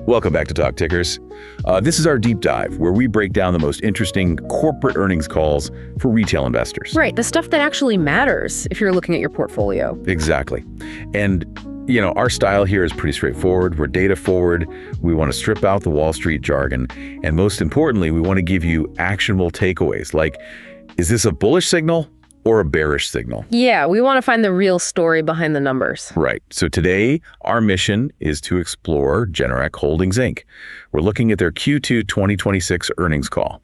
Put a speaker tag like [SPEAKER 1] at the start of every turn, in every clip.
[SPEAKER 1] Welcome back to Talk Tickers. This is our deep dive where we break down the most interesting corporate earnings calls for retail investors.
[SPEAKER 2] Right, the stuff that actually matters if you're looking at your portfolio.
[SPEAKER 1] Exactly. And, our style here is pretty straightforward. We're data forward. We want to strip out the Wall Street jargon. And most importantly, we want to give you actionable takeaways like, is this a bullish signal or a bearish signal?
[SPEAKER 2] Yeah, we want to find the real story behind the numbers.
[SPEAKER 1] Right. So today, our mission is to explore Generac Holdings Inc. We're looking at their Q2 2026 earnings call.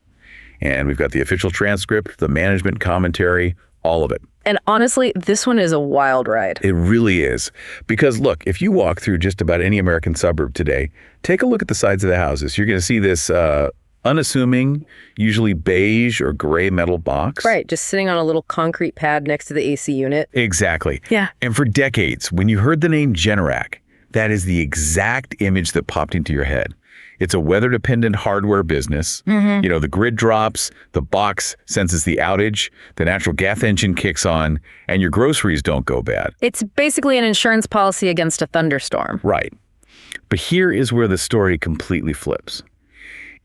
[SPEAKER 1] And we've got the official transcript, the management commentary, all of it.
[SPEAKER 2] And honestly, this one is a wild ride.
[SPEAKER 1] It really is. Because look, if you walk through just about any American suburb today, take a look at the sides of the houses. You're going to see this unassuming, usually beige or gray metal box.
[SPEAKER 2] Right, just sitting on a little concrete pad next to the AC unit.
[SPEAKER 1] Exactly.
[SPEAKER 2] Yeah.
[SPEAKER 1] And for decades, when you heard the name Generac, that is the exact image that popped into your head. It's a weather-dependent hardware business. Mm-hmm. The grid drops, the box senses the outage, the natural gas engine kicks on, and your groceries don't go bad.
[SPEAKER 2] It's basically an insurance policy against a thunderstorm.
[SPEAKER 1] Right. But here is where the story completely flips.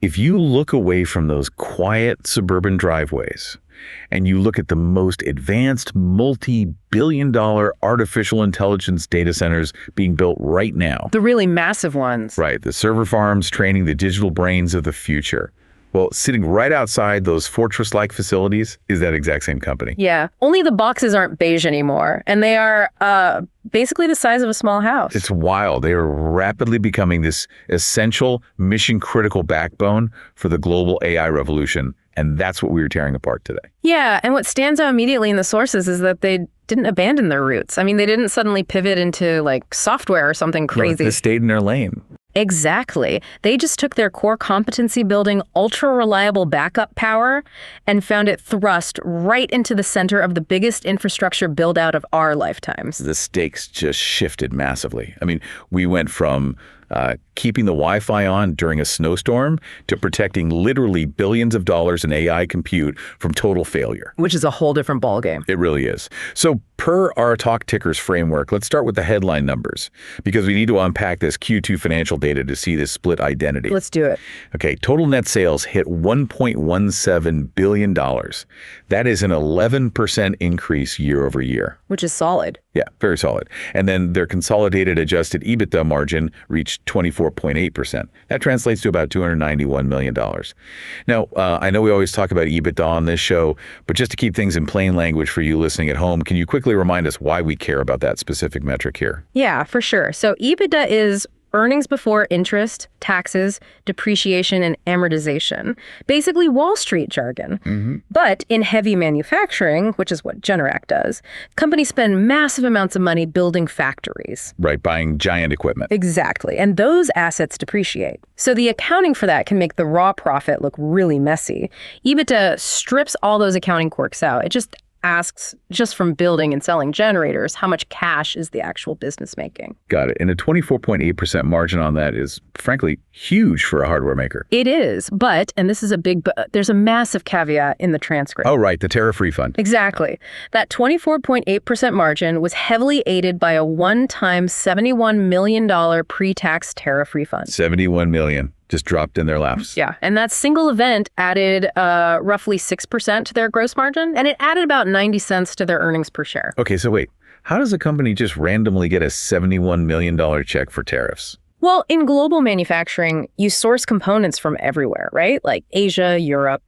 [SPEAKER 1] If you look away from those quiet suburban driveways and you look at the most advanced multi-billion-dollar artificial intelligence data centers being built right now.
[SPEAKER 2] The really massive ones.
[SPEAKER 1] Right, the server farms training the digital brains of the future. Well, sitting right outside those fortress-like facilities is that exact same company.
[SPEAKER 2] Yeah, only the boxes aren't beige anymore, and they are basically the size of a small house.
[SPEAKER 1] It's wild. They are rapidly becoming this essential, mission-critical backbone for the global AI revolution, and that's what we were tearing apart today.
[SPEAKER 2] Yeah, and what stands out immediately in the sources is that they didn't abandon their roots. I mean, they didn't suddenly pivot into, software or something crazy.
[SPEAKER 1] They stayed in their lane.
[SPEAKER 2] Exactly. They just took their core competency building ultra-reliable backup power and found it thrust right into the center of the biggest infrastructure build-out of our lifetimes.
[SPEAKER 1] The stakes just shifted massively. I mean, we went from keeping the Wi-Fi on during a snowstorm to protecting literally billions of dollars in AI compute from total failure.
[SPEAKER 2] Which is a whole different ballgame.
[SPEAKER 1] It really is. So per our Talk Tickers framework, let's start with the headline numbers because we need to unpack this Q2 financial data to see this split identity.
[SPEAKER 2] Let's do it.
[SPEAKER 1] Okay, total net sales hit $1.17 billion. That is an 11% increase year over year.
[SPEAKER 2] Which is solid.
[SPEAKER 1] Yeah, very solid. And then their consolidated adjusted EBITDA margin reached 24.8%. That translates to about $291 million. Now, I know we always talk about EBITDA on this show, but just to keep things in plain language for you listening at home, can you quickly remind us why we care about that specific metric here?
[SPEAKER 2] Yeah, for sure. So EBITDA is earnings before interest, taxes, depreciation, and amortization. Basically Wall Street jargon. Mm-hmm. But in heavy manufacturing, which is what Generac does, companies spend massive amounts of money building factories.
[SPEAKER 1] Right, buying giant equipment.
[SPEAKER 2] Exactly. And those assets depreciate. So the accounting for that can make the raw profit look really messy. EBITDA strips all those accounting quirks out. It just asks, just from building and selling generators, how much cash is the actual business making?
[SPEAKER 1] Got it. And a 24.8% margin on that is, frankly, huge for a hardware maker.
[SPEAKER 2] It is, but, and this is a big, there's a massive caveat in the transcript.
[SPEAKER 1] Oh, right, the tariff refund.
[SPEAKER 2] Exactly. That 24.8% margin was heavily aided by a one-time $71 million pre-tax tariff refund.
[SPEAKER 1] $71 million. Just dropped in their laps.
[SPEAKER 2] Yeah, and that single event added roughly 6% to their gross margin, and it added about 90 cents to their earnings per share.
[SPEAKER 1] Okay, so wait, how does a company just randomly get a $71 million check for tariffs?
[SPEAKER 2] Well, in global manufacturing, you source components from everywhere, right? Like Asia, Europe.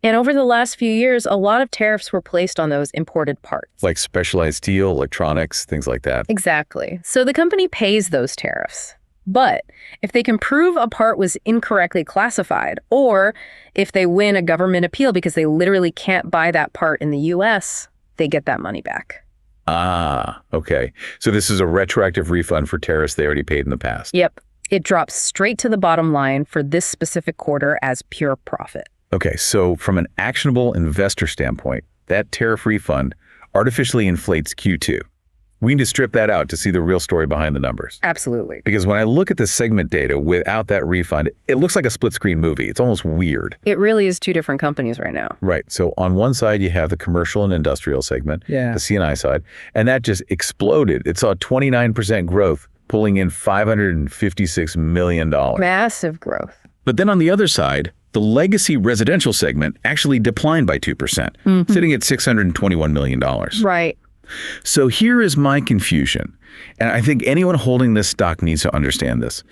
[SPEAKER 2] And over the last few years, a lot of tariffs were placed on those imported parts.
[SPEAKER 1] Like specialized steel, electronics, things like that.
[SPEAKER 2] Exactly. So the company pays those tariffs. But if they can prove a part was incorrectly classified, or if they win a government appeal because they literally can't buy that part in the US, they get that money back.
[SPEAKER 1] Ah, okay. So this is a retroactive refund for tariffs they already paid in the past.
[SPEAKER 2] Yep. It drops straight to the bottom line for this specific quarter as pure profit.
[SPEAKER 1] Okay, so from an actionable investor standpoint, that tariff refund artificially inflates Q2. We need to strip that out to see the real story behind the numbers.
[SPEAKER 2] Absolutely.
[SPEAKER 1] Because when I look at the segment data without that refund, it looks like a split screen movie. It's almost weird.
[SPEAKER 2] It really is two different companies right now.
[SPEAKER 1] Right. So on one side, you have the commercial and industrial segment, the C&I side, and that just exploded. It saw 29% growth pulling in $556 million.
[SPEAKER 2] Massive growth.
[SPEAKER 1] But then on the other side, the legacy residential segment actually declined by 2%, sitting at $621 million.
[SPEAKER 2] Right.
[SPEAKER 1] So here is my confusion, and I think anyone holding this stock needs to understand this.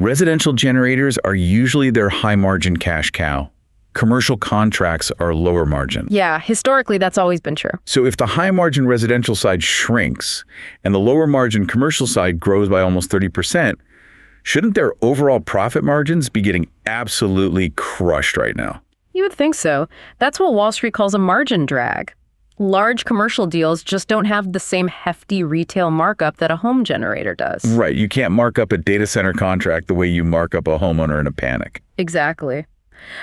[SPEAKER 1] Residential generators are usually their high-margin cash cow. Commercial contracts are lower margin.
[SPEAKER 2] Yeah, historically, that's always been true.
[SPEAKER 1] So if the high-margin residential side shrinks and the lower-margin commercial side grows by almost 30%, shouldn't their overall profit margins be getting absolutely crushed right now?
[SPEAKER 2] You would think so. That's what Wall Street calls a margin drag. Large commercial deals just don't have the same hefty retail markup that a home generator does.
[SPEAKER 1] Right. You can't mark up a data center contract the way you mark up a homeowner in a panic.
[SPEAKER 2] Exactly.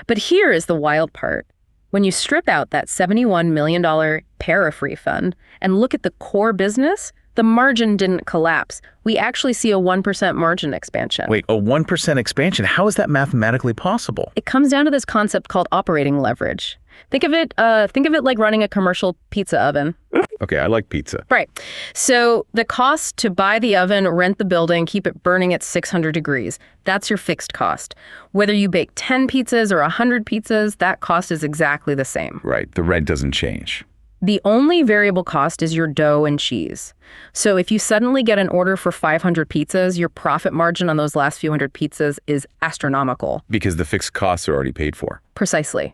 [SPEAKER 2] But here is the wild part. When you strip out that $71 million tariff refund and look at the core business, the margin didn't collapse. We actually see a 1% margin expansion.
[SPEAKER 1] Wait, a 1% expansion? How is that mathematically possible?
[SPEAKER 2] It comes down to this concept called operating leverage. Think of it like running a commercial pizza oven.
[SPEAKER 1] Okay, I like pizza.
[SPEAKER 2] Right. So the cost to buy the oven, rent the building, keep it burning at 600 degrees, that's your fixed cost. Whether you bake 10 pizzas or 100 pizzas, that cost is exactly the same.
[SPEAKER 1] Right, the rent doesn't change.
[SPEAKER 2] The only variable cost is your dough and cheese. So if you suddenly get an order for 500 pizzas, your profit margin on those last few hundred pizzas is astronomical.
[SPEAKER 1] Because the fixed costs are already paid for.
[SPEAKER 2] Precisely.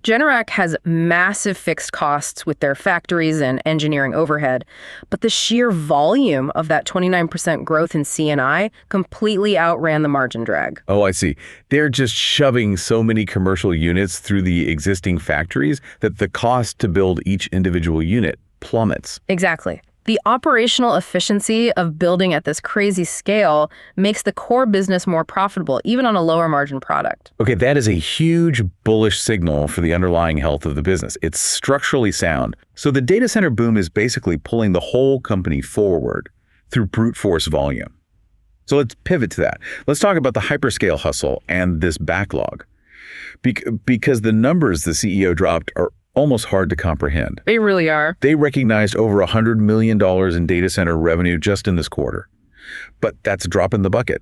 [SPEAKER 2] Generac has massive fixed costs with their factories and engineering overhead, but the sheer volume of that 29% growth in C&I completely outran the margin drag.
[SPEAKER 1] Oh, I see. They're just shoving so many commercial units through the existing factories that the cost to build each individual unit plummets.
[SPEAKER 2] Exactly. The operational efficiency of building at this crazy scale makes the core business more profitable, even on a lower margin product.
[SPEAKER 1] Okay, that is a huge bullish signal for the underlying health of the business. It's structurally sound. So the data center boom is basically pulling the whole company forward through brute force volume. So let's pivot to that. Let's talk about the hyperscale hustle and this backlog. Because the numbers the CEO dropped are almost hard to comprehend.
[SPEAKER 2] They really are.
[SPEAKER 1] They recognized over $100 million in data center revenue just in this quarter. But that's a drop in the bucket.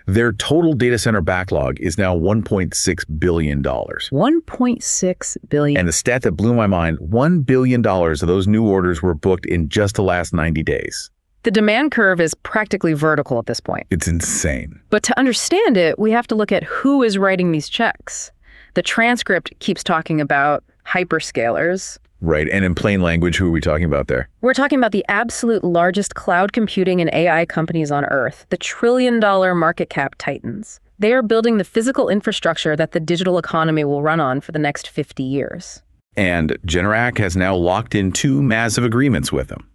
[SPEAKER 1] Their total data center backlog is now $1.6 billion.
[SPEAKER 2] $1.6 billion.
[SPEAKER 1] And the stat that blew my mind, $1 billion of those new orders were booked in just the last 90 days.
[SPEAKER 2] The demand curve is practically vertical at this point.
[SPEAKER 1] It's insane.
[SPEAKER 2] But to understand it, we have to look at who is writing these checks. The transcript keeps talking about hyperscalers.
[SPEAKER 1] Right. And in plain language, who are we talking about there?
[SPEAKER 2] We're talking about the absolute largest cloud computing and AI companies on Earth, the trillion-dollar market cap titans. They are building the physical infrastructure that the digital economy will run on for the next 50 years.
[SPEAKER 1] And Generac has now locked in 2 massive agreements with them.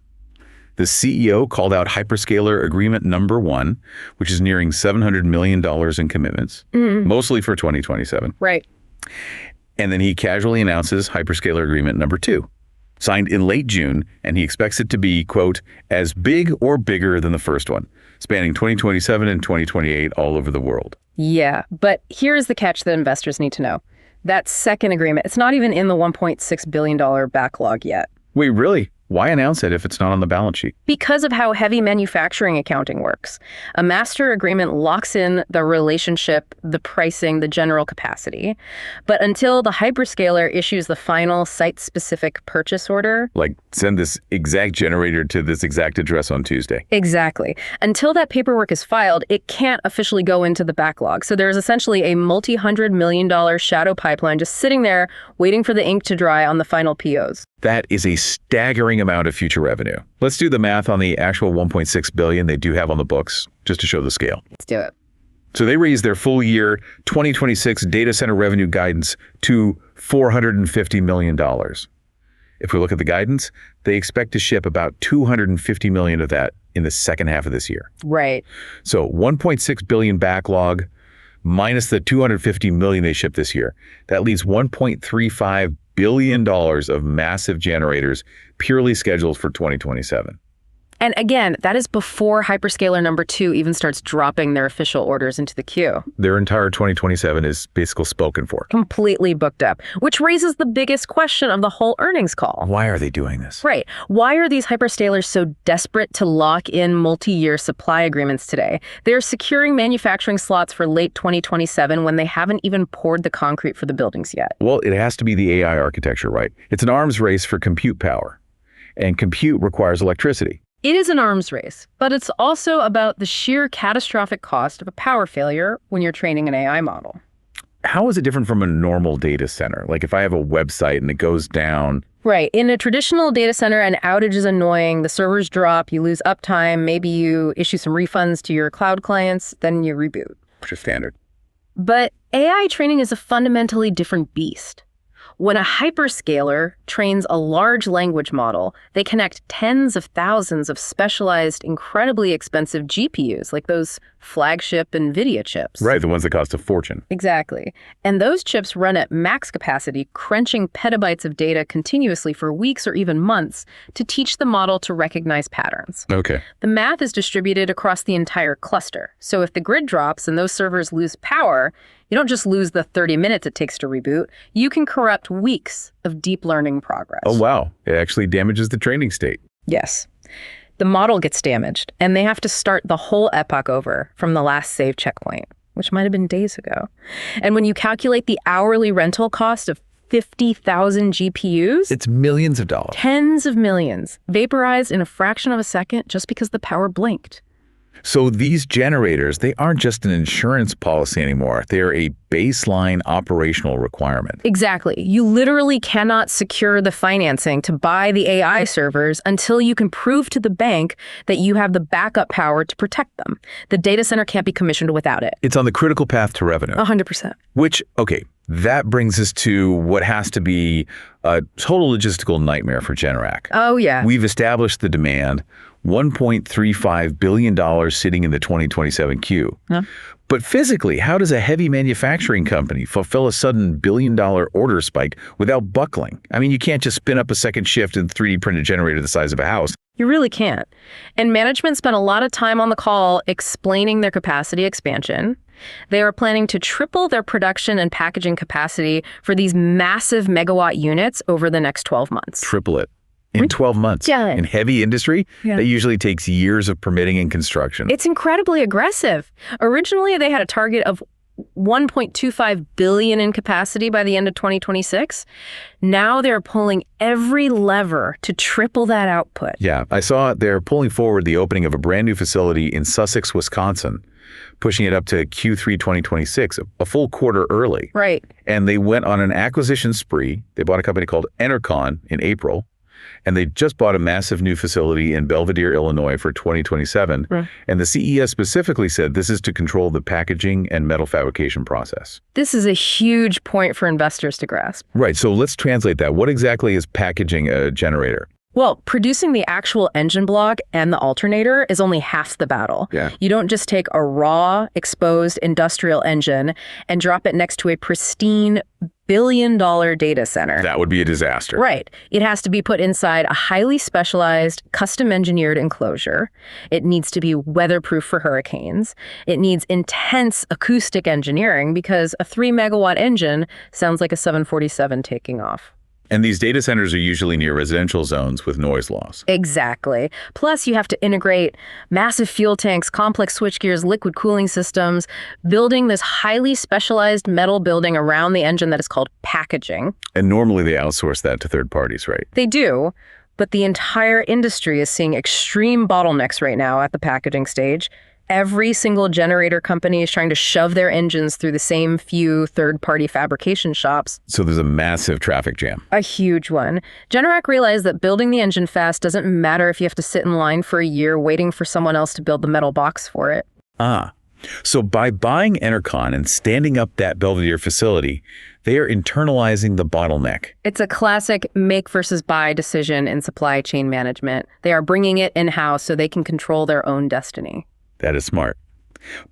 [SPEAKER 1] The CEO called out hyperscaler agreement number 1, which is nearing $700 million in commitments, mostly for 2027.
[SPEAKER 2] Right.
[SPEAKER 1] And then he casually announces hyperscaler agreement number 2, signed in late June, and he expects it to be, quote, as big or bigger than the first one, spanning 2027 and 2028 all over the world.
[SPEAKER 2] Yeah, but here's the catch that investors need to know. That second agreement, it's not even in the $1.6 billion backlog yet.
[SPEAKER 1] Wait, really? Why announce it if it's not on the balance sheet?
[SPEAKER 2] Because of how heavy manufacturing accounting works. A master agreement locks in the relationship, the pricing, the general capacity. But until the hyperscaler issues the final site-specific purchase order...
[SPEAKER 1] Like, send this exact generator to this exact address on Tuesday.
[SPEAKER 2] Exactly. Until that paperwork is filed, it can't officially go into the backlog. So there's essentially a multi-$100 million shadow pipeline just sitting there waiting for the ink to dry on the final POs.
[SPEAKER 1] That is a staggering amount of future revenue. Let's do the math on the actual $1.6 billion they do have on the books, just to show the scale.
[SPEAKER 2] Let's do it.
[SPEAKER 1] So they raised their full year 2026 data center revenue guidance to $450 million. If we look at the guidance, they expect to ship about $250 million of that in the second half of this year.
[SPEAKER 2] Right.
[SPEAKER 1] So $1.6 billion backlog minus the $250 million they shipped this year. That leaves $1.35 billion of massive generators purely scheduled for 2027.
[SPEAKER 2] And again, that is before hyperscaler number 2 even starts dropping their official orders into the queue.
[SPEAKER 1] Their entire 2027 is basically spoken for.
[SPEAKER 2] Completely booked up, which raises the biggest question of the whole earnings call.
[SPEAKER 1] Why are they doing this?
[SPEAKER 2] Right. Why are these hyperscalers so desperate to lock in multi-year supply agreements today? They're securing manufacturing slots for late 2027 when they haven't even poured the concrete for the buildings yet.
[SPEAKER 1] Well, it has to be the AI architecture, right? It's an arms race for compute power, and compute requires electricity.
[SPEAKER 2] It is an arms race, but it's also about the sheer catastrophic cost of a power failure when you're training an AI model.
[SPEAKER 1] How is it different from a normal data center? Like if I have a website and it goes down.
[SPEAKER 2] Right. In a traditional data center, an outage is annoying. The servers drop, you lose uptime, maybe you issue some refunds to your cloud clients, then you reboot.
[SPEAKER 1] Which is standard.
[SPEAKER 2] But AI training is a fundamentally different beast. When a hyperscaler trains a large language model, they connect tens of thousands of specialized, incredibly expensive GPUs, like those flagship NVIDIA chips.
[SPEAKER 1] Right, the ones that cost a fortune.
[SPEAKER 2] Exactly. And those chips run at max capacity, crunching petabytes of data continuously for weeks or even months to teach the model to recognize patterns.
[SPEAKER 1] Okay.
[SPEAKER 2] The math is distributed across the entire cluster. So if the grid drops and those servers lose power, you don't just lose the 30 minutes it takes to reboot. You can corrupt weeks of deep learning progress.
[SPEAKER 1] Oh, wow. It actually damages the training state.
[SPEAKER 2] Yes. The model gets damaged, and they have to start the whole epoch over from the last save checkpoint, which might have been days ago. And when you calculate the hourly rental cost of 50,000 GPUs,
[SPEAKER 1] it's millions of dollars.
[SPEAKER 2] Tens of millions, vaporized in a fraction of a second just because the power blinked.
[SPEAKER 1] So these generators, they aren't just an insurance policy anymore. They're a baseline operational requirement.
[SPEAKER 2] Exactly. You literally cannot secure the financing to buy the AI servers until you can prove to the bank that you have the backup power to protect them. The data center can't be commissioned without it.
[SPEAKER 1] It's on the critical path to revenue.
[SPEAKER 2] 100%.
[SPEAKER 1] Which, okay, that brings us to what has to be a total logistical nightmare for Generac.
[SPEAKER 2] Oh, yeah.
[SPEAKER 1] We've established the demand, $1.35 billion sitting in the 2027 queue.
[SPEAKER 2] Huh?
[SPEAKER 1] But physically, how does a heavy manufacturing company fulfill a sudden billion-dollar order spike without buckling? I mean, you can't just spin up a second shift and 3D print a generator the size of a house.
[SPEAKER 2] You really can't. And management spent a lot of time on the call explaining their capacity expansion. They are planning to triple their production and packaging capacity for these massive megawatt units over the next 12 months.
[SPEAKER 1] Triple it. In 12 months.
[SPEAKER 2] Yeah.
[SPEAKER 1] In heavy industry,
[SPEAKER 2] Yeah.
[SPEAKER 1] that usually takes years of permitting and construction.
[SPEAKER 2] It's incredibly aggressive. Originally, they had a target of 1.25 billion in capacity by the end of 2026. Now they're pulling every lever to triple that output.
[SPEAKER 1] Yeah, I saw they're pulling forward the opening of a brand new facility in Sussex, Wisconsin, pushing it up to Q3 2026, a full quarter early.
[SPEAKER 2] Right.
[SPEAKER 1] And they went on an acquisition spree. They bought a company called Enercon in April, and they just bought a massive new facility in Belvidere, Illinois for 2027.
[SPEAKER 2] Right.
[SPEAKER 1] And the CES specifically said this is to control the packaging and metal fabrication process.
[SPEAKER 2] This is a huge point for investors to grasp.
[SPEAKER 1] Right, so let's translate that. What exactly is packaging a generator?
[SPEAKER 2] Well, producing the actual engine block and the alternator is only half the battle.
[SPEAKER 1] Yeah.
[SPEAKER 2] You don't just take a raw, exposed industrial engine and drop it next to a pristine billion-dollar data center.
[SPEAKER 1] That would be a disaster.
[SPEAKER 2] Right. It has to be put inside a highly specialized, custom-engineered enclosure. It needs to be weatherproof for hurricanes. It needs intense acoustic engineering because a 3-megawatt engine sounds like a 747 taking off.
[SPEAKER 1] And these data centers are usually near residential zones with noise loss.
[SPEAKER 2] Exactly. Plus, you have to integrate massive fuel tanks, complex switchgears, liquid cooling systems, building this highly specialized metal building around the engine that is called packaging.
[SPEAKER 1] And normally they outsource that to third parties, right?
[SPEAKER 2] They do, but the entire industry is seeing extreme bottlenecks right now at the packaging stage. Every single generator company is trying to shove their engines through the same few third-party fabrication shops.
[SPEAKER 1] So there's a massive traffic jam.
[SPEAKER 2] A huge one. Generac realized that building the engine fast doesn't matter if you have to sit in line for a year waiting for someone else to build the metal box for it.
[SPEAKER 1] So by buying Enercon and standing up that Belvidere facility, they are internalizing the bottleneck.
[SPEAKER 2] It's a classic make versus buy decision in supply chain management. They are bringing it in-house so they can control their own destiny.
[SPEAKER 1] That is smart.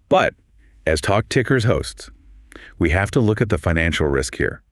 [SPEAKER 1] But as Talk Ticker's hosts, we have to look at the financial risk here.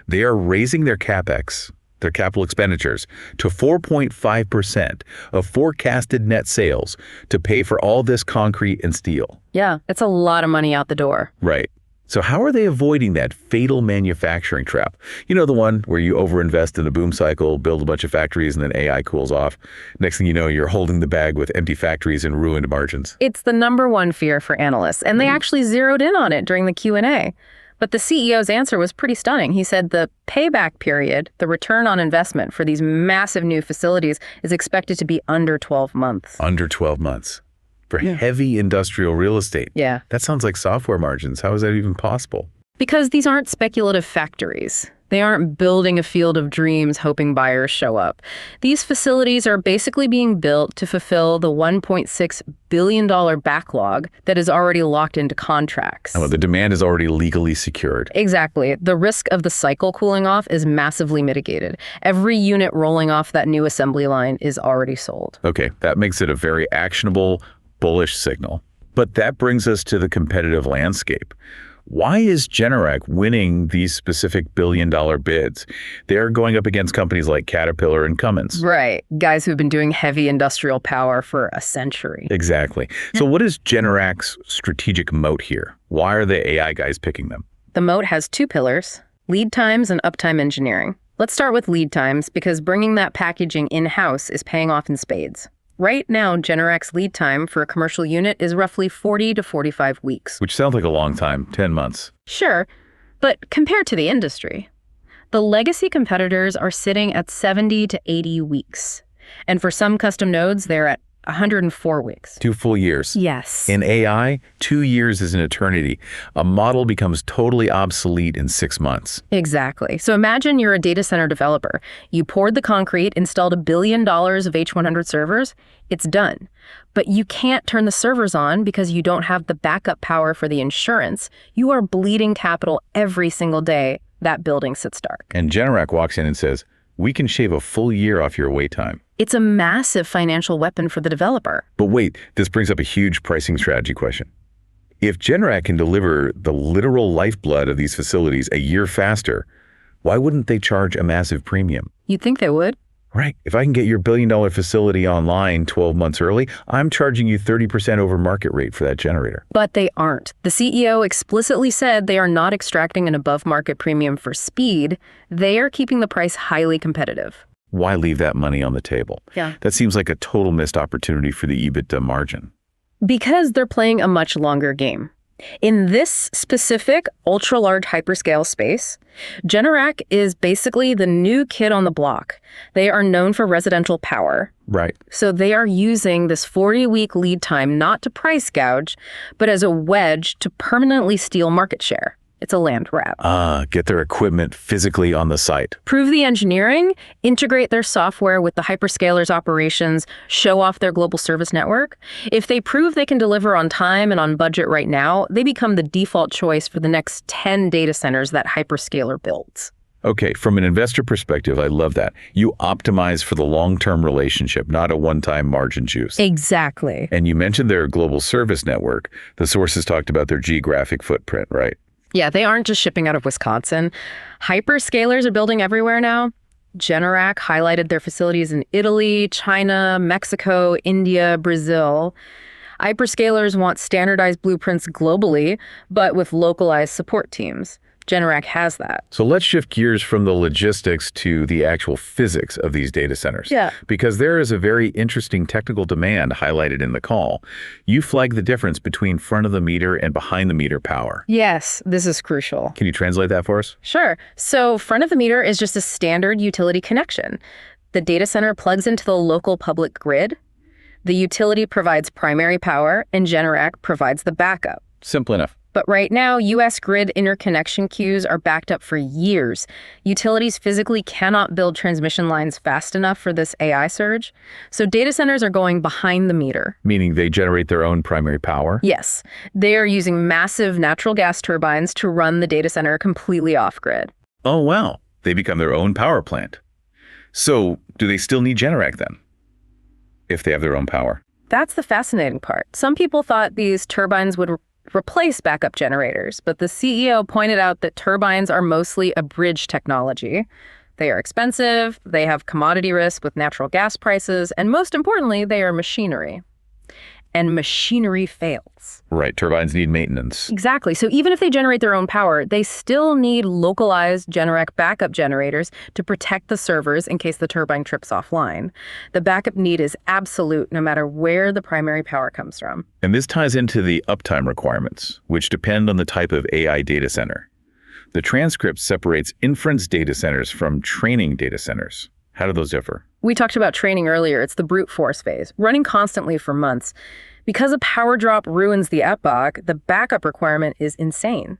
[SPEAKER 1] They are raising their CapEx their capital expenditures, to 4.5% of forecasted net sales to pay for all this concrete and steel.
[SPEAKER 2] Yeah, it's a lot of money out the door.
[SPEAKER 1] Right. So how are they avoiding that fatal manufacturing trap? You know, the one where you overinvest in a boom cycle, build a bunch of factories, and then AI cools off. Next thing you know, you're holding the bag with empty factories and ruined margins.
[SPEAKER 2] It's the number one fear for analysts, and they actually zeroed in on it during the Q&A. But the CEO's answer was pretty stunning. He said the payback period, the return on investment for these massive new facilities, is expected to be under 12 months.
[SPEAKER 1] Under 12 months. For heavy industrial real estate.
[SPEAKER 2] Yeah.
[SPEAKER 1] That sounds like software margins. How is that even possible?
[SPEAKER 2] Because these aren't speculative factories. They aren't building a field of dreams hoping buyers show up. These facilities are basically being built to fulfill the $1.6 billion backlog that is already locked into contracts.
[SPEAKER 1] Oh, the demand is already legally secured.
[SPEAKER 2] Exactly. The risk of the cycle cooling off is massively mitigated. Every unit rolling off that new assembly line is already sold.
[SPEAKER 1] Okay, that makes it a very actionable, bullish signal. But that brings us to the competitive landscape. Why is Generac winning these specific billion-dollar bids? They're going up against companies like Caterpillar and Cummins.
[SPEAKER 2] Right. Guys who've been doing heavy industrial power for a century.
[SPEAKER 1] Exactly. So what is Generac's strategic moat here? Why are the AI guys picking them?
[SPEAKER 2] The moat has two pillars: lead times and uptime engineering. Let's start with lead times, because bringing that packaging in-house is paying off in spades. Right now, Generac's lead time for a commercial unit is roughly 40 to 45 weeks.
[SPEAKER 1] Which sounds like a long time, 10 months.
[SPEAKER 2] Sure, but compared to the industry, the legacy competitors are sitting at 70 to 80 weeks. And for some custom nodes, they're at 104 weeks.
[SPEAKER 1] 2 full years.
[SPEAKER 2] Yes.
[SPEAKER 1] In AI, 2 years is an eternity. A model becomes totally obsolete in 6 months.
[SPEAKER 2] Exactly. So imagine you're a data center developer. You poured the concrete, installed $1 billion of H100 servers. It's done. But you can't turn the servers on because you don't have the backup power for the insurance. You are bleeding capital every single day that building sits dark.
[SPEAKER 1] And Generac walks in and says, "We can shave a full year off your wait time."
[SPEAKER 2] It's a massive financial weapon for the developer.
[SPEAKER 1] But wait, this brings up a huge pricing strategy question. If Generac can deliver the literal lifeblood of these facilities a year faster, why wouldn't they charge a massive premium?
[SPEAKER 2] You'd think they would.
[SPEAKER 1] Right. If I can get your billion-dollar facility online 12 months early, I'm charging you 30% over market rate for that generator.
[SPEAKER 2] But they aren't. The CEO explicitly said they are not extracting an above-market premium for speed. They are keeping the price highly competitive.
[SPEAKER 1] Why leave that money on the table?
[SPEAKER 2] Yeah.
[SPEAKER 1] That seems like a total missed opportunity for the EBITDA margin.
[SPEAKER 2] Because they're playing a much longer game. In this specific ultra-large hyperscale space, Generac is basically the new kid on the block. They are known for residential power.
[SPEAKER 1] Right.
[SPEAKER 2] So they are using this 40-week lead time not to price gouge, but as a wedge to permanently steal market share. It's a land grab.
[SPEAKER 1] Get their equipment physically on the site.
[SPEAKER 2] Prove the engineering, integrate their software with the hyperscalers' operations, show off their global service network. If they prove they can deliver on time and on budget right now, they become the default choice for the next 10 data centers that hyperscaler builds.
[SPEAKER 1] Okay, from an investor perspective, I love that. You optimize for the long-term relationship, not a one-time margin juice.
[SPEAKER 2] Exactly.
[SPEAKER 1] And you mentioned their global service network. The sources talked about their geographic footprint, right?
[SPEAKER 2] Yeah, they aren't just shipping out of Wisconsin. Hyperscalers are building everywhere now. Generac highlighted their facilities in Italy, China, Mexico, India, Brazil. Hyperscalers want standardized blueprints globally, but with localized support teams. Generac has that.
[SPEAKER 1] So let's shift gears from the logistics to the actual physics of these data centers.
[SPEAKER 2] Yeah.
[SPEAKER 1] Because there is a very interesting technical demand highlighted in the call. You flag the difference between front of the meter and behind the meter power.
[SPEAKER 2] Yes, this is crucial.
[SPEAKER 1] Can you translate that for us?
[SPEAKER 2] Sure. So front of the meter is just a standard utility connection. The data center plugs into the local public grid. The utility provides primary power, and Generac provides the backup.
[SPEAKER 1] Simple enough.
[SPEAKER 2] But right now, U.S. grid interconnection queues are backed up for years. Utilities physically cannot build transmission lines fast enough for this AI surge. So data centers are going behind the meter.
[SPEAKER 1] Meaning they generate their own primary power?
[SPEAKER 2] Yes. They are using massive natural gas turbines to run the data center completely off-grid.
[SPEAKER 1] Oh, wow. They become their own power plant. So do they still need Generac then, if they have their own power?
[SPEAKER 2] That's the fascinating part. Some people thought these turbines would replace backup generators, but the CEO pointed out that turbines are mostly a bridge technology. They are expensive, they have commodity risk with natural gas prices, and most importantly, they are machinery. And machinery fails.
[SPEAKER 1] Right, turbines need maintenance.
[SPEAKER 2] Exactly. So even if they generate their own power, they still need localized Generac backup generators to protect the servers in case the turbine trips offline. The backup need is absolute no matter where the primary power comes from.
[SPEAKER 1] And this ties into the uptime requirements, which depend on the type of AI data center. The transcript separates inference data centers from training data centers. How do those differ?
[SPEAKER 2] We talked about training earlier. It's the brute force phase, running constantly for months. Because a power drop ruins the epoch, the backup requirement is insane.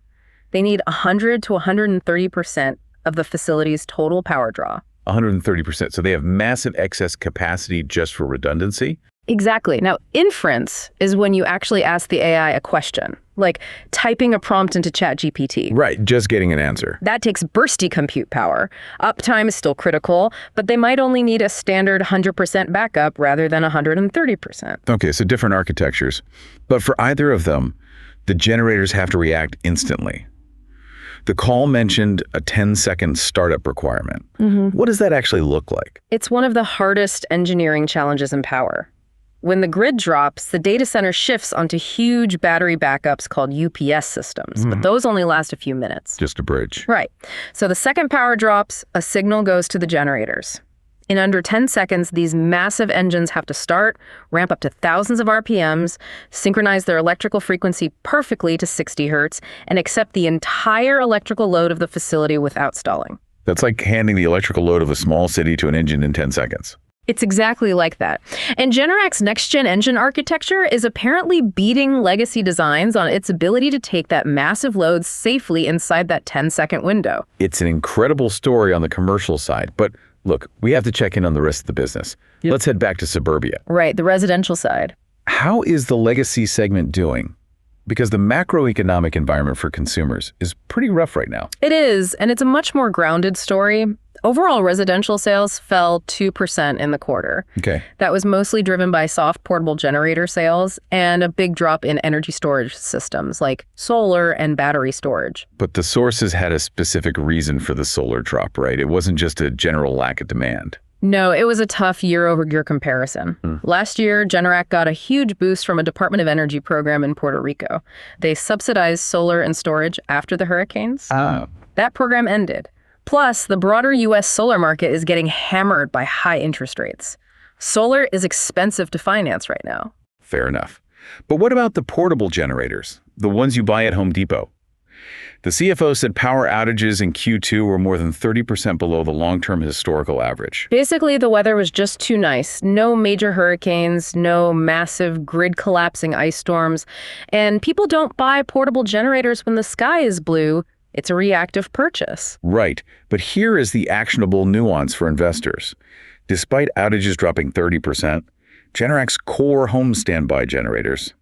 [SPEAKER 2] They need 100 to 130% of the facility's total power draw.
[SPEAKER 1] 130%. So they have massive excess capacity just for redundancy?
[SPEAKER 2] Exactly. Now, inference is when you actually ask the AI a question, like typing a prompt into ChatGPT.
[SPEAKER 1] Right, just getting an answer.
[SPEAKER 2] That takes bursty compute power. Uptime is still critical, but they might only need a standard 100% backup rather than 130%.
[SPEAKER 1] Okay, so different architectures. But for either of them, the generators have to react instantly. The call mentioned a 10-second startup requirement. What does that actually look like?
[SPEAKER 2] It's one of the hardest engineering challenges in power. When the grid drops, the data center shifts onto huge battery backups called UPS systems, but those only last a few minutes.
[SPEAKER 1] Just a bridge.
[SPEAKER 2] Right. So the second power drops, a signal goes to the generators. In under 10 seconds, these massive engines have to start, ramp up to thousands of RPMs, synchronize their electrical frequency perfectly to 60 hertz, and accept the entire electrical load of the facility without stalling.
[SPEAKER 1] That's like handing the electrical load of a small city to an engine in 10 seconds.
[SPEAKER 2] It's exactly like that. And Generac's next-gen engine architecture is apparently beating legacy designs on its ability to take that massive load safely inside that 10-second window.
[SPEAKER 1] It's an incredible story on the commercial side, but look, we have to check in on the rest of the business.
[SPEAKER 2] Yep.
[SPEAKER 1] Let's head back to suburbia.
[SPEAKER 2] Right, the residential side.
[SPEAKER 1] How is the legacy segment doing? Because the macroeconomic environment for consumers is pretty rough right now.
[SPEAKER 2] It is, and it's a much more grounded story. Overall, residential sales fell 2% in the quarter.
[SPEAKER 1] Okay.
[SPEAKER 2] That was mostly driven by soft portable generator sales and a big drop in energy storage systems like solar and battery storage.
[SPEAKER 1] But the sources had a specific reason for the solar drop, right? It wasn't just a general lack of demand.
[SPEAKER 2] No, it was a tough year-over-year comparison. Last year, Generac got a huge boost from a Department of Energy program in Puerto Rico. They subsidized solar and storage after the hurricanes. That program ended. Plus, the broader U.S. solar market is getting hammered by high interest rates. Solar is expensive to finance right now.
[SPEAKER 1] Fair enough. But what about the portable generators, the ones you buy at Home Depot? The CFO said power outages in Q2 were more than 30% below the long-term historical average.
[SPEAKER 2] Basically, the weather was just too nice. No major hurricanes, no massive grid-collapsing ice storms. And people don't buy portable generators when the sky is blue. It's a reactive purchase.
[SPEAKER 1] Right, but here is the actionable nuance for investors. Despite outages dropping 30%, Generac's core home standby generators,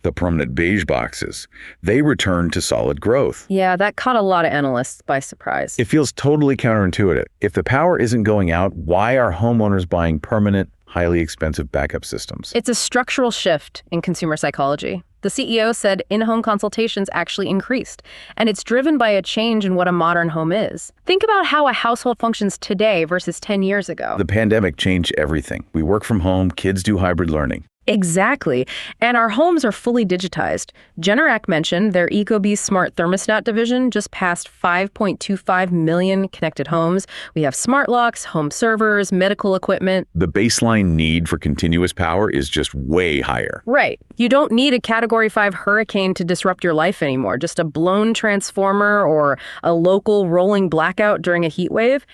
[SPEAKER 1] the permanent beige boxes, they returned to solid growth.
[SPEAKER 2] Yeah, that caught a lot of analysts by surprise.
[SPEAKER 1] It feels totally counterintuitive. If the power isn't going out, why are homeowners buying permanent, highly expensive backup systems?
[SPEAKER 2] It's a structural shift in consumer psychology. The CEO said in-home consultations actually increased, and it's driven by a change in what a modern home is. Think about how a household functions today versus 10 years ago.
[SPEAKER 1] The pandemic changed everything. We work from home, kids do hybrid learning.
[SPEAKER 2] Exactly. And our homes are fully digitized. Generac mentioned their ecobee smart thermostat division just passed 5.25 million connected homes. We have smart locks, home servers, medical equipment.
[SPEAKER 1] The baseline need for continuous power is just way higher.
[SPEAKER 2] Right. You don't need a Category 5 hurricane to disrupt your life anymore. Just a blown transformer or a local rolling blackout during a heat wave.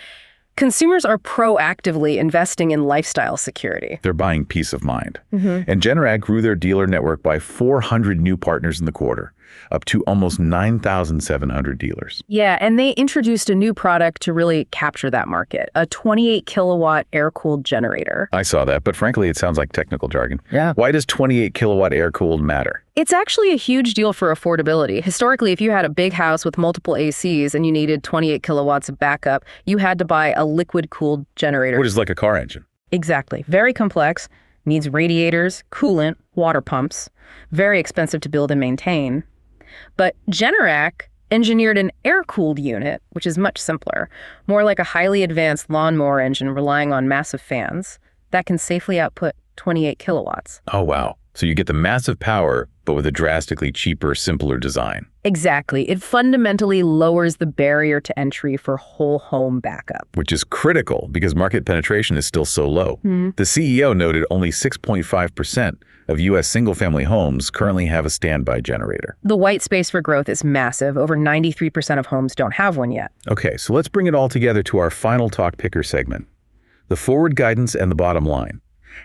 [SPEAKER 2] Consumers are proactively investing in lifestyle security.
[SPEAKER 1] They're buying peace of mind. And Generac grew their dealer network by 400 new partners in the quarter, up to almost 9,700 dealers.
[SPEAKER 2] Yeah, and they introduced a new product to really capture that market, a 28 kilowatt air-cooled generator.
[SPEAKER 1] I saw that, but frankly, it sounds like technical jargon.
[SPEAKER 2] Yeah.
[SPEAKER 1] Why does 28 kilowatt air-cooled matter?
[SPEAKER 2] It's actually a huge deal for affordability. Historically, if you had a big house with multiple ACs and you needed 28 kilowatts of backup, you had to buy a liquid-cooled generator.
[SPEAKER 1] What is like a car engine?
[SPEAKER 2] Exactly. Very complex, needs radiators, coolant, water pumps, very expensive to build and maintain. But Generac engineered an air-cooled unit, which is much simpler, more like a highly advanced lawnmower engine relying on massive fans, that can safely output 28 kilowatts.
[SPEAKER 1] Oh, wow. So you get the massive power, but with a drastically cheaper, simpler design.
[SPEAKER 2] Exactly. It fundamentally lowers the barrier to entry for whole home backup.
[SPEAKER 1] Which is critical because market penetration is still so low. The CEO noted only 6.5% of U.S. single-family homes currently have a standby generator.
[SPEAKER 2] The white space for growth is massive. Over 93% of homes don't have one yet.
[SPEAKER 1] Okay, so let's bring it all together to our final Talk Picker segment. The forward guidance and the bottom line.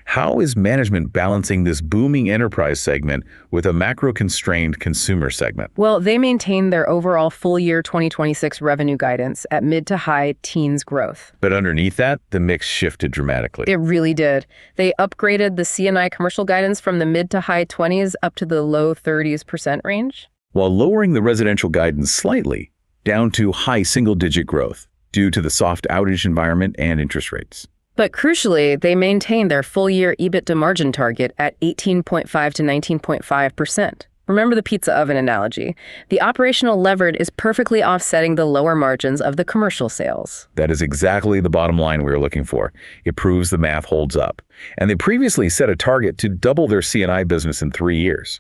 [SPEAKER 1] How is management balancing this booming enterprise segment with a macro-constrained consumer segment?
[SPEAKER 2] Well, they maintain their overall full-year 2026 revenue guidance at mid to high teens growth.
[SPEAKER 1] But underneath that, the mix shifted dramatically.
[SPEAKER 2] It really did. They upgraded the C&I commercial guidance from the mid to high 20s up to the low 30% range,
[SPEAKER 1] while lowering the residential guidance slightly, down to high single-digit growth due to the soft outage environment and interest rates.
[SPEAKER 2] But crucially, they maintained their full-year EBITDA margin target at 18.5 to 19.5%. Remember the pizza oven analogy. The operational leverage is perfectly offsetting the lower margins of the commercial sales.
[SPEAKER 1] That is exactly the bottom line we were looking for. It proves the math holds up. And they previously set a target to double their C&I business in 3 years.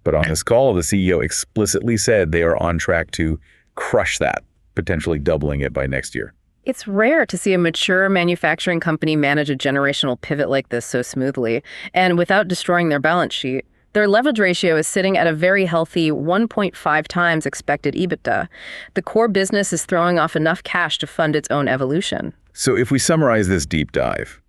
[SPEAKER 1] But on this call, the CEO explicitly said they are on track to crush that, potentially doubling it by next year.
[SPEAKER 2] It's rare to see a mature manufacturing company manage a generational pivot like this so smoothly, and without destroying their balance sheet. Their leverage ratio is sitting at a very healthy 1.5 times expected EBITDA. The core business is throwing off enough cash to fund its own evolution.
[SPEAKER 1] So if we summarize this deep dive,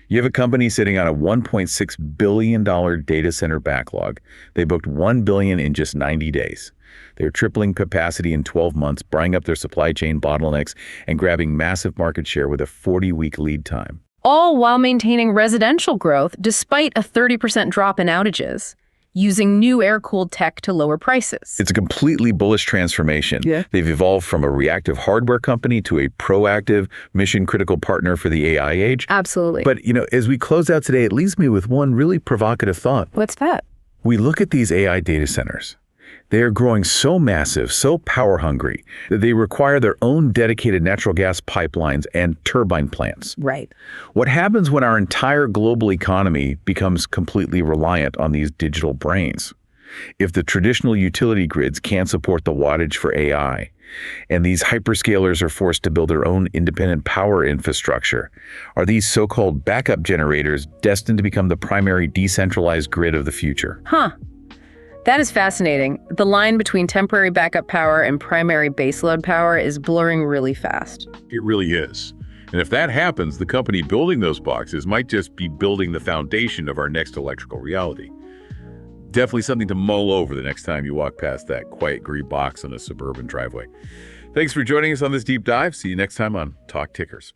[SPEAKER 1] you have a company sitting on a $1.6 billion data center backlog. They booked $1 billion in just 90 days. They're tripling capacity in 12 months, buying up their supply chain bottlenecks, and grabbing massive market share with a 40-week lead time.
[SPEAKER 2] All while maintaining residential growth despite a 30% drop in outages, using new air-cooled tech to lower prices.
[SPEAKER 1] It's a completely bullish transformation.
[SPEAKER 2] Yeah.
[SPEAKER 1] They've evolved from a reactive hardware company to a proactive, mission-critical partner for the AI age.
[SPEAKER 2] Absolutely.
[SPEAKER 1] But, as we close out today, it leaves me with one really provocative thought.
[SPEAKER 2] What's that?
[SPEAKER 1] We look at these AI data centers. They are growing so massive, so power-hungry, that they require their own dedicated natural gas pipelines and turbine plants.
[SPEAKER 2] Right.
[SPEAKER 1] What happens when our entire global economy becomes completely reliant on these digital brains? If the traditional utility grids can't support the wattage for AI, and these hyperscalers are forced to build their own independent power infrastructure, are these so-called backup generators destined to become the primary decentralized grid of the future?
[SPEAKER 2] Huh. That is fascinating. The line between temporary backup power and primary baseload power is blurring really fast.
[SPEAKER 3] It really is. And if that happens, the company building those boxes might just be building the foundation of our next electrical reality. Definitely something to mull over the next time you walk past that quiet gray box on a suburban driveway. Thanks for joining us on this deep dive. See you next time on Talk Tickers.